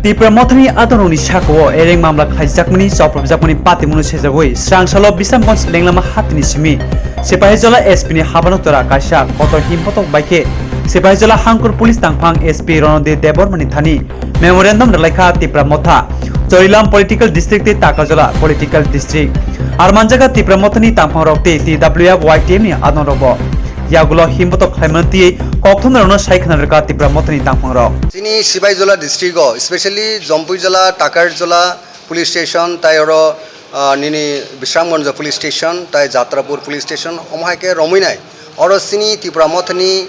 Tipra Mothani Adononi Shako, Ering Mamla Kaijakmani, Sopra Japani Patimun Sezaway, Swrangchalo Bisamkons Lenglama Hatini Simi, Sepahizola Espini Habanotora Kasha, Kotor Himpoto Bike, Sepahizola Hankur Police Tangphang SP Rono de Debormani Thani, Memorandum Relaka Tipra Motha, Torilam Political District Takazola Political District, Armanjaga Tipra Mothani Tangphangrok TWF YTM Adonrobo. Yagulo Himpoto Clementi, Kokton Rono Shaikhanarka Tipra Mothani Tangphangrok. Sini Sibahizola district especially Jompuizola, Takarjola police station, Tayoro Nini Bishamgonja police station, Tai Jatrapur police station, Omhake Rominai, Oro Sini Tipra Mothani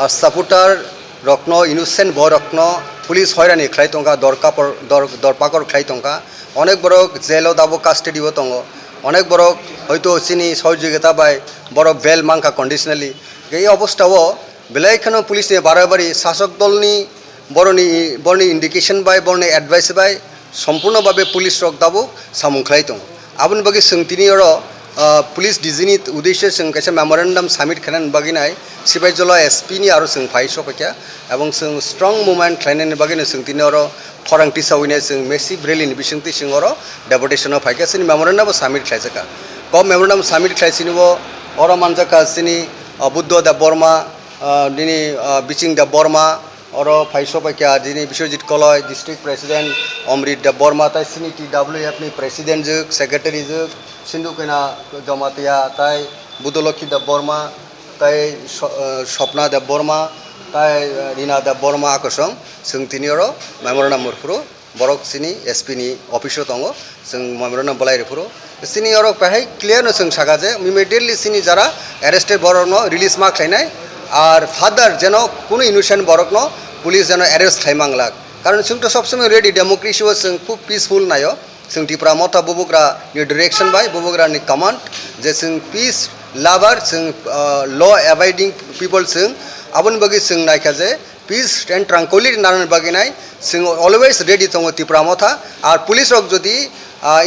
supporter Rokno, innocent boy Rokno, police Hoirani Klaitonga, Dorpakor Klaitonga, Onek Borok, Zelo Dabo custody Otongo. অনেক বড় হয়তো চিনি সহযোগিতা পায় বড় bell মাংকা conditionally এই অবস্থাও বেলাইখানো police নিয়ে বারবারই শাসক দলনি বড়নি ইন্ডিকেশন বাই বড়নি অ্যাডভাইস বাই সম্পূর্ণভাবে পুলিশ রক দাবো সামুখলাই দं আবুন বাকি सोंथिनि पुलिस डिजिनि उद्देश्य जों खायसे मेमोरेन्डाम सामिट खालामनो बागिनाय सिबाइजला एसपि नि आरो जों फाइ सफैया एबं जों स्ट्रं मुभमेन्ट खालामनायनि बागिनो सोंथिनि आरो खरांथि सावैनाय जों मेसिभ रेलिनि बिसंथि जों आरो डेपुटेशनाव फाइगासिनो मेमोरेन्डाम सामिट खालामजाका ग मेमोरेन्डाम सामिट खालामसिनो अरो मानजाका सिनि बुद्ध देव बर्मा दिनि बिचिं देव बर्मा अरो फाइ सफैया दिनि बिश्वजित कलय डिस्ट्रिक्ट प्रेसिडेंट अमृत देव बर्मा ताइ सिनि TWF नि प्रेसिडेंट जोग सेक्रेटारि जोग सिन्धुकेना जमातिया ताई बुदलक्षी देव बर्मा ताई स्वप्ना देव बर्मा ताई रीना देव बर्मा आकर्षण जों तिनिरो मेमोरेन्डाम मुरफुरो बरक सिनि एसपि नि अफिसो दङ जों मेमोरेन्डाम बलायरिफुरो सिनि अरो पाहाय क्लियर जों सागाजे इमिडिएटली सिनि जारा अरेस्टेड बरकनो रिलीज मा खालायनाय आर फादार जेनो कुनु इनोसेंट बरकनो पुलिस जेनो अरेस्ट खालामनांलाक कारण जोंथ सब समय रेडी डेमोक्रेसी जों खूब पिसफुल नायो जों टिप्रा मथा बुबुग्रा नि डाइरेक्शन बाय बुबुग्रा नि कमांड जे जों पीस लाभार जों लॉ एबाइडिंग पीपल जों आबुन बगि जों नायखा जे पीस एंड ट्रांकुलिटी नारन बगिनाय जों अलवेज रेडी दङ टिप्रा मथा आर पुलिस रक जदि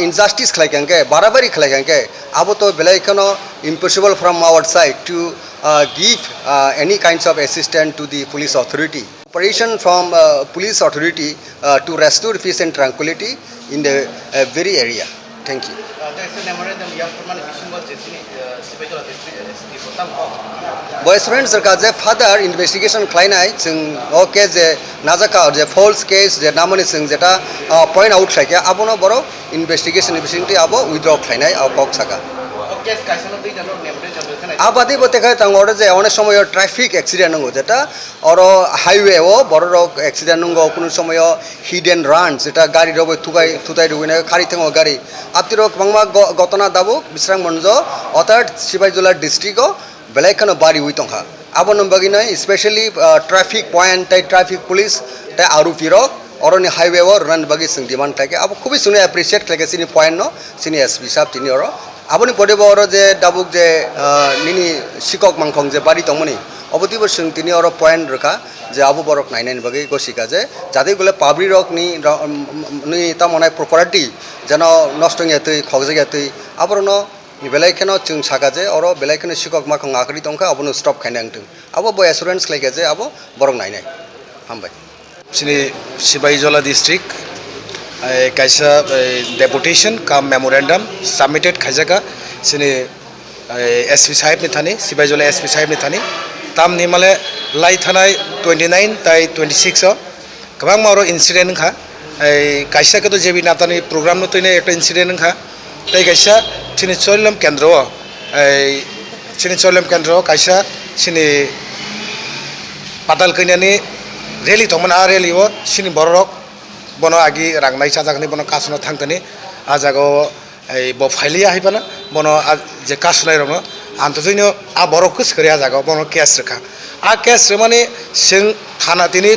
इनजास्टिस खालायखांके बाराबारि खालायखांके आबो तो बेलायखनो impossible from our side to give any kinds of assistance to the police authority. Operation from police authority to restore peace and tranquility in the very area. Thank you. Boys friends सरकार further investigation खालायनाय जों okay जे नाजाका जे false case जे नामनि जों जेटा point out खालायखा आबोनो बरो investigation बिसिंति आबो withdraw खालायनाय आव कक साका आबादी बतेखाय तांगोर जे अनेक समय ट्रैफिक एक्सीडेंट नंगो जेटा और हाईवे ओ बड़ो एक्सीडेंट नंगो कुनु समय हिडन रान जेटा गाड़ी रबो थुताय दुगैना खारि थंगो गाड़ी आतिरो बांगमा गतना दाबो बिस्रां मनजो अथार सिबाइजला डिस्ट्रिक्ट ओ बेलायखानो बारि हुइतंखा आबो नंबागिनै स्पेशली ट्रैफिक पॉइंट ताय ट्रैफिक पुलिस ताय आरुपिरो अरनि हाईवे ओ रन बागि जों डिमांड खायके आबो खुबै सुने एप्रिशिएट खायके सिनि पॉइंट नो सिनि एसपि साहब तिनि अरो आबोनि पदेबो अरो जे दाबुक जे निनि सिकक मांखं जे बारि दंमोनि अबतिबो जों तिनि अरो पॉइंट रखा जे आबो बरक नायनायनि बागै गसिका जे जादे गले पाब्लिक रक नि तामनाय प्रॉपर्टी जन नष्ट यातै खगजे यातै आबरनो बेलायखेनो जों सागा जे अरो बेलायखेनो सिकक माखं आखरि दंखा आबोनो स्टप खायनांथों आबो बो एश्योरेंस लायके जे आबो बरक नायनाय हामबाय सिनि सिबाइजला डिस्ट्रिक्ट कैसा डेपुटेशन का मेमोरेंडम सबमिटेड खाजका सिनि एसपी साहेब ने थानी सिबाइजला एसपी साहेब ने थानी ताम निमाले लाई थानाय 29 ताई 26 गोबां मारो इंसिडेंट खा कैसा के तो जेबी नातानी प्रोग्राम न तोने एक इंसिडेंट खा ताई कैसा सिनि चोलम केंद्र कैसा सिनि पाताल कन्यानि रैली थमन आ रैली वो सिनि बरक बनो आगे रांनाय साजागनि बनो कासनो थांगनि आजागो ब फाइलिया हाइबाना बनो जे कासनाय रनो आंतजैनो आ बरकखौ सखरि आजागो बनो केस रखा आ केस माने जों थाना दिनि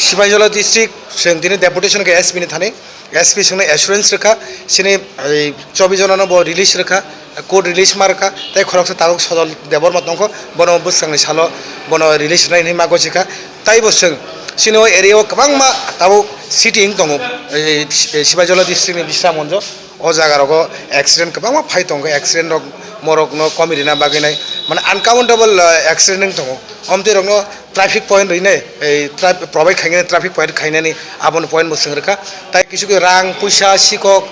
सिबाइजला डिस्ट्रिक्ट जों दिनि डेपुटेशन के एसपि नि थाने एसपि संने एश्योरेंस रखा सिनि 24 जनानो ब रिलीज रखा कोर्ट रिलीज मारका ताई खरकसे तारुक सदल देबर मतनखो बनो बुसंनि सालो बनो रिलीज नायनि मागोसिका ताई बसों सिनो एरिया गोबां मा ताबो सिटिं दङ सिबाइजला डिस्ट्रिक्टनि बिस्रामन्ज ओ जागारको एक्सिडेंट गोबां मा फाइट दङ एक्सिडेंट मरक न कमिरिना बागिनाय माने अनकाउंटेबल एक्सिडेंट दङ omte rokno traffic point rine ei provide khaine traffic point khainani abon point bo singreka tai kisu ke rang puisa sikok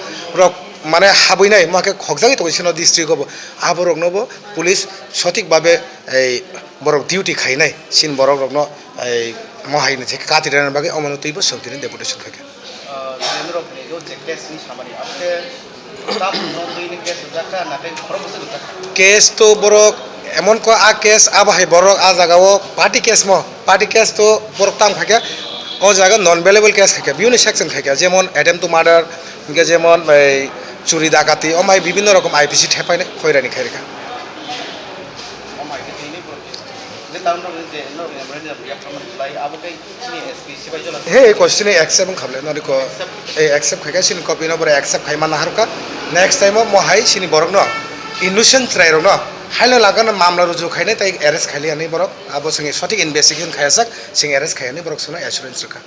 rok মানে হাবই নাই মাকে খকজাগি তো সিনো ডিস্ট্রিক্ট হবো আবরক নব পুলিশ সঠিক ভাবে এই বড় ডিউটি খাই নাই সিন বড় রকম এই মহাইনে থেকে কাতিরানের বাগে অমানতইব সবদিন ডেপুটেশন থাকে কেস তো বড় এমন ক আ কেস আবাহাই বড় আ জায়গাও পার্টি কেস তো বড় টাং থাকে ও জায়গা নন ভ্যালুয়েবল কেস থাকে বিভিন্ন সেকশন থাকে যেমন অ্যাটেম্প টু মার্ডার যেমন এই চুরি ডাকাতি অমাই বিভিন্ন রকম আইপিসি ঠেপাই না খৈরানি খাইরেখা হে কোশ্চেনে অ্যাকসেপ্ট খাবলে নরি কো এই অ্যাকসেপ্ট খাইকা সিনি কপি নবরে অ্যাকসেপ্ট খাইমা না হারকা নেক্সট টাইম মহাই সিনি বরক ন ইনোসেন্ট রাইরো ন হাইলো লাগানো মামলা রুজু খাইনে তাই অ্যারেস্ট খাইলি আনি বরক আবো সঙ্গে সঠিক ইনভেস্টিগেশন খাইয়াসাক সিং অ্যারেস্ট খাইয়ানি বরক সঙ্গে অ্যাসুরেন্স রাখা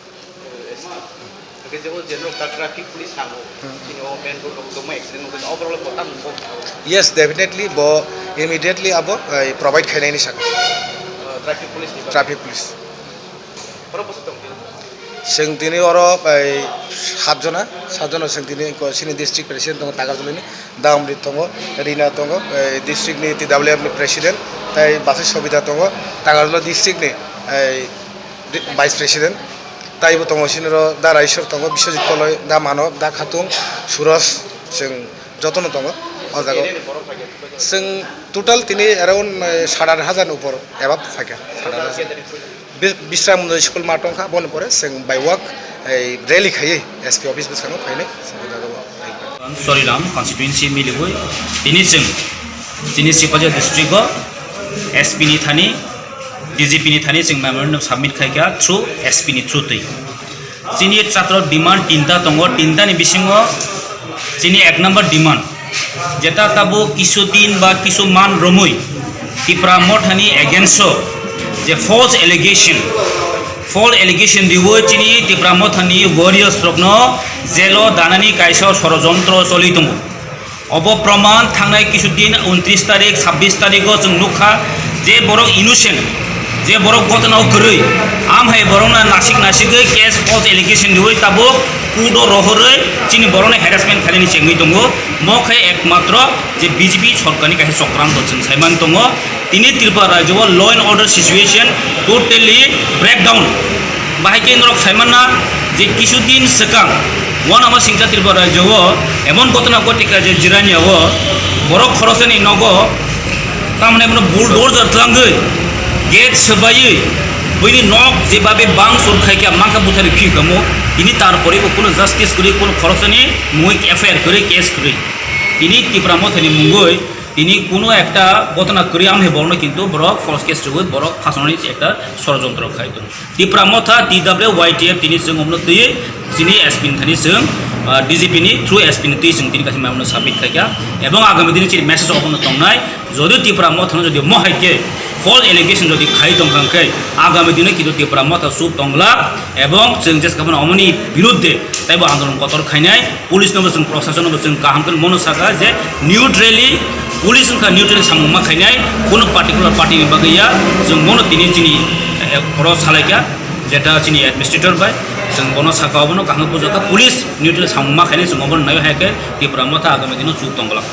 Yes, definitely. Bo immediately abo provide khainai ni saka. Traffic police. Sing tini oro satjona sing tini ko sini district president tongo Tagarjolini Damrit tongo Rina tongo district ni TWF ni president tai base sobida tongo Tagarjolo district ni vice president তাইব তঙ্গ সিনর দা রাইশ্বর তঙ্গ বিশ্বজিৎ কলয় দা মানব দা খাতুং সুরজ जों যতন তঙ্গ ও জায়গা जों total তিনি around 8,500 উপর এবাব থাকে 8,500 বিশ্রাম school মাটংখা বন পরে जों বাই ওয়াক এই রেলি খাইয়ে এসপি অফিস বসানো খাইনে সরিলাম কনস্টিটুয়েন্সি মিলিবই তিনি সিপাজা ডিস্ট্রিক্ট এসপি নি Thani DGP ni thani sing memorandum submit khaika through SP ni through tui sini chatra demand tinta tongo tinta ni bisingo sini ek number demand jeta tabu kisu din ba kisu man romoi Tipra Mothani against je false allegation diwo chini Tipra Mothani warriors rokno jelo danani kaisa ষড়যন্ত্র চলিতমু of প্রমাণ থাংনাই কিছু দিন 29 তারিখ 26 তারিখও जों नुखा যে বড় innocent যে বড় ঘটনাও গরৈ আমহাই বড়না নাসিক কেস ফলস এলিগেশন দিই তাবো কুডো রহরে চিনি বড়না হ্যারাসমেন্ট খালিনি চেংই দङ মখাই একমাত্র যে বিজেপি সরকারনি কাছে চক্রান্ত जों সাইমান দङ তিনি ত্রিপুরা রাজ্য law and order situation totally breakdown বাহাই কেন্দ্র সাইমানা যে কিছুদিন সেকাং ওয়ান আমার সিংচা ত্রিপুরা রাজ্য এমন ঘটনা ঘটিকা যে জিরানিয়াও বড় খরচনি নগ তারমানে বুলডোজার ত্লাঙ্গৈ गेट सबायै बैनि नक जेबाबे बां सरखाइका माखा बुथारि फिगमो इनि तारपरेबो कोनो जस्टिस करि कोनो खरचनि मुइक एफआईआर करि केस करि इनि Tipra Mothani मुंगै इनि कोनो एकटा घटना करि आमहे बरनो किन्तु बरक फल्स केस रगै बरक फासननि एकटा षড়যন্ত্র खाइदों Tipra Motha TWYTF तिनि जों हमनो दै जिनि एसपि थानि जों DGP नि थ्रु एसपि नि दै जों तिनि कासे मामनो साबमिट खाइका एबं आगामी दिनि चिनि मेसेज अपनो तंनाय जदि Tipra Mothani जदि महाइके फल एलिगेशन जदि खाई दंखांखै आगामी दिने किन्तु Tipra Motha सुब दंगला एवं जों जेसकाबन अमनि बिरुद्धे ताइबो आन्दोलन गतर खाइनाय पुलिस नबो जों प्रशासन नबो जों काहामखौ मनो साका जे न्यूट्रेली पुलिस का न्यूट्रेल सामुमा खाइनाय कोनो पार्टिकुलार पार्टी बागैया जों मनो दिनि चिनि खर सालायका जेटा चिनि एडमिनिस्ट्रेटर बाय जों बनो साकावनो काहाम पुजका पुलिस न्यूट्रेल सामुमा खाइनाय जों अबन नाय हायके Tipra Motha आगामी दिनो सुब दंगला